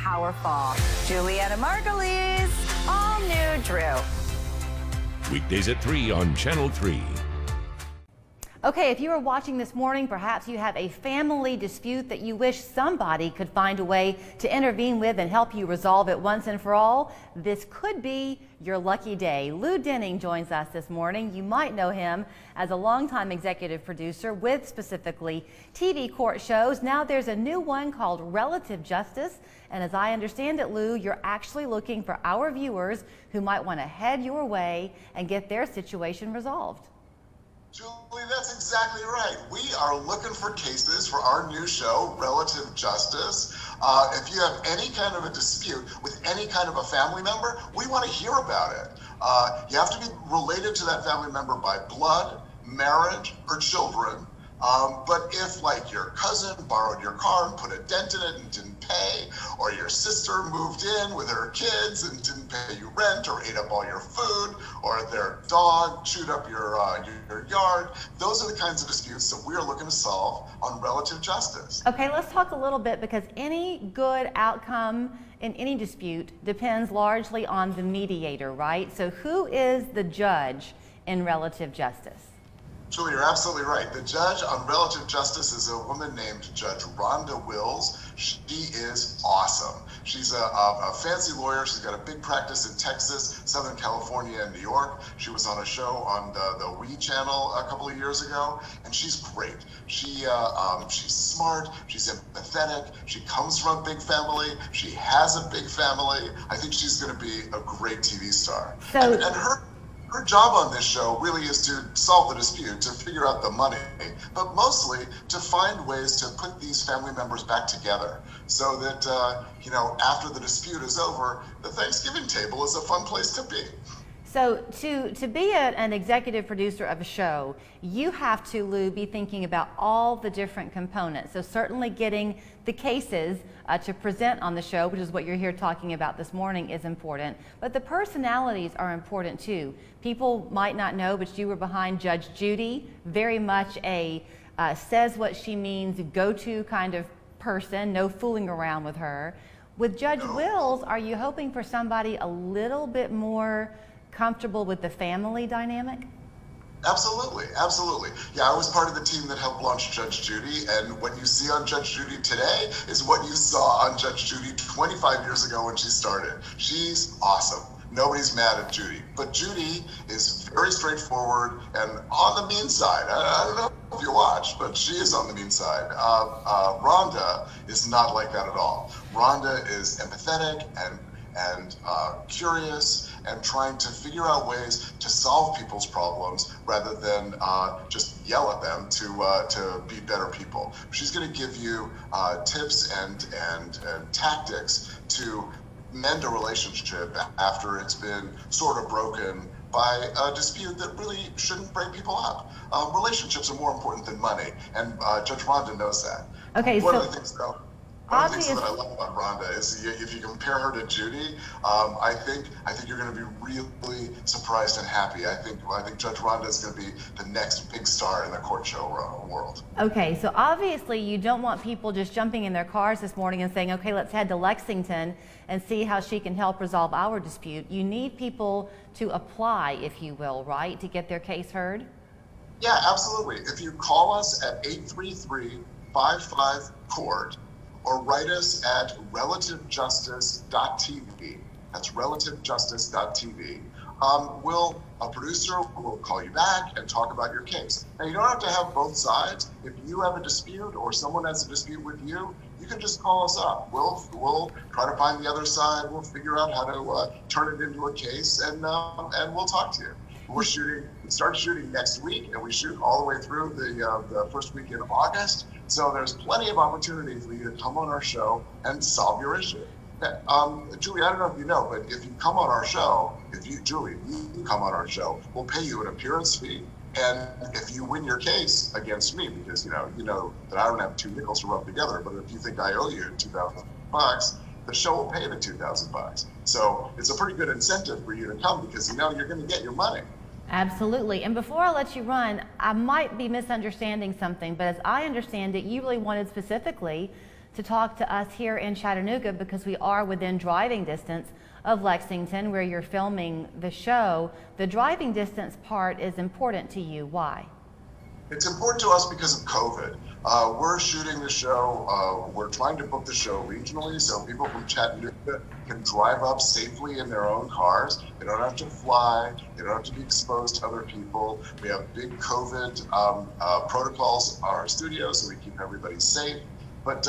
powerful. Juliana Margulies, all new Drew. Weekdays at 3 on Channel 3. Okay, if you are watching this morning, perhaps you have a family dispute that you wish somebody could find a way to intervene with and help you resolve it once and for all. This could be your lucky day. Lou Dennig joins us this morning. You might know him as a longtime executive producer with specifically TV court shows. Now there's a new one called Relative Justice. And as I understand it, Lou, you're actually looking for our viewers who might want to head your way and get their situation resolved. Julie, that's exactly right. We are looking for cases for our new show, Relative Justice. If you have any kind of a dispute with any kind of a family member, we want to hear about it. You have to be related to that family member by blood, marriage, or children. But if, like, your cousin borrowed your car and put a dent in it and didn't pay, or your sister moved in with her kids and didn't pay you rent, or ate up all your food, or their dog chewed up your yard, those are the kinds of disputes that we're looking to solve on Relative Justice. Okay, let's talk a little bit, because any good outcome in any dispute depends largely on the mediator, right? So who is the judge in Relative Justice? Julie, you're absolutely right. The judge on Relative Justice is a woman named Judge Rhonda Wills. She is awesome. She's a fancy lawyer. She's got a big practice in Texas, Southern California, and New York. She was on a show on the WE channel a couple of years ago, and she's great. She's smart. She's empathetic. She comes from a big family. She has a big family. I think she's going to be a great TV star. So, and her job on this show really is to solve the dispute, to figure out the money, but mostly to find ways to put these family members back together so that, after the dispute is over, the Thanksgiving table is a fun place to be. So to be an executive producer of a show, you have to, Lou, be thinking about all the different components. So certainly getting the cases to present on the show, which is what you're here talking about this morning, is important. But the personalities are important too. People might not know, but you were behind Judge Judy, very much a says what she means, go-to kind of person, no fooling around with her. With Judge Wills, are you hoping for somebody a little bit more comfortable with the family dynamic? Absolutely, absolutely. Yeah, I was part of the team that helped launch Judge Judy, and what you see on Judge Judy today is what you saw on Judge Judy 25 years ago when she started. She's awesome. Nobody's mad at Judy, but Judy is very straightforward and on the mean side. I don't know if you watch, but she is on the mean side. Rhonda is not like that at all. Rhonda is empathetic and curious and trying to figure out ways to solve people's problems rather than just yell at them to be better people. She's going to give you tips and tactics to mend a relationship after it's been sort of broken by a dispute that really shouldn't break people up. Relationships are more important than money, and Judge Rhonda knows that. Okay, One so of the things though, one of the things that I love about Rhonda is if you compare her to Judy, I think you're going to be really surprised and happy. I think Judge Rhonda is going to be the next big star in the court show world. Okay, so obviously you don't want people just jumping in their cars this morning and saying, okay, let's head to Lexington and see how she can help resolve our dispute. You need people to apply, if you will, right, to get their case heard? Yeah, absolutely. If you call us at 833-55-COURT, or write us at relativejustice.tv. That's relativejustice.tv. A producer will call you back and talk about your case. Now, you don't have to have both sides. If you have a dispute or someone has a dispute with you, you can just call us up. We'll try to find the other side. We'll figure out how to turn it into a case, and we'll talk to you. We start shooting next week, and we shoot all the way through the first week in August. So there's plenty of opportunity for you to come on our show and solve your issue. Julie, I don't know if you know, but if you come on our show, Julie, you come on our show, we'll pay you an appearance fee. And if you win your case against me, because you know that I don't have two nickels to rub together, but if you think I owe you $2,000, the show will pay the $2,000. So it's a pretty good incentive for you to come because you're going to get your money. Absolutely. And before I let you run, I might be misunderstanding something, but as I understand it, you really wanted specifically to talk to us here in Chattanooga because we are within driving distance of Lexington where you're filming the show. The driving distance part is important to you. Why? It's important to us because of COVID. We're shooting the show. We're trying to book the show regionally so people from Chattanooga can drive up safely in their own cars. They don't have to fly. They don't have to be exposed to other people. We have big COVID protocols in our studio so we keep everybody safe. But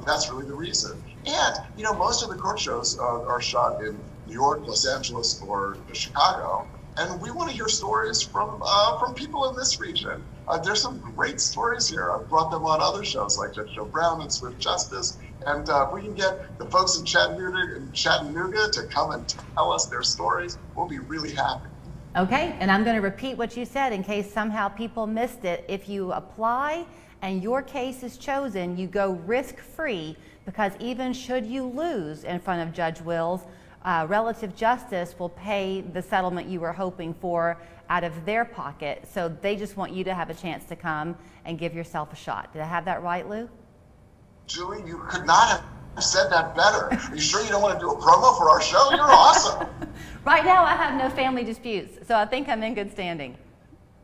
that's really the reason. And, you know, most of the court shows are shot in New York, Los Angeles, or Chicago. And we want to hear stories from people in this region. There's some great stories here. I've brought them on other shows like Judge Joe Brown and Swift Justice. And if we can get the folks in Chattanooga to come and tell us their stories, we'll be really happy. Okay, and I'm going to repeat what you said in case somehow people missed it. If you apply and your case is chosen, you go risk-free because even should you lose in front of Judge Wills, relative justice will pay the settlement you were hoping for out of their pocket. So they just want you to have a chance to come and give yourself a shot. Did I have that right, Lou? Julie, you could not have said that better. Are you sure you don't want to do a promo for our show? You're awesome. Right now I have no family disputes, so I think I'm in good standing.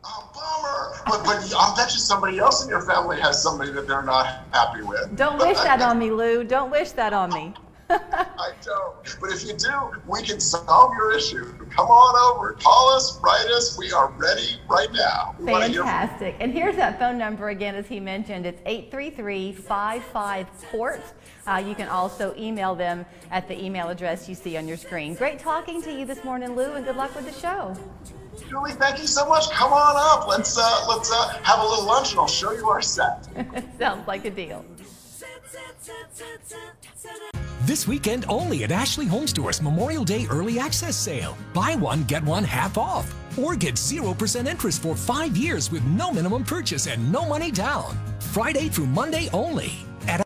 Oh, bummer. But I'll bet you somebody else in your family has somebody that they're not happy with. Don't wish that on me, Lou. Don't wish that on me. I don't. But if you do, we can solve your issue. Come on over. Call us, write us. We are ready right now. Fantastic. And here's that phone number again, as he mentioned. It's 833-55-COURT. You can also email them at the email address you see on your screen. Great talking to you this morning, Lou, and good luck with the show. Julie, thank you so much. Come on up. Let's have a little lunch and I'll show you our set. Sounds like a deal. This weekend only at Ashley Home Store's Memorial Day Early Access Sale. Buy one, get one half off. Or get 0% interest for 5 years with no minimum purchase and no money down. Friday through Monday only.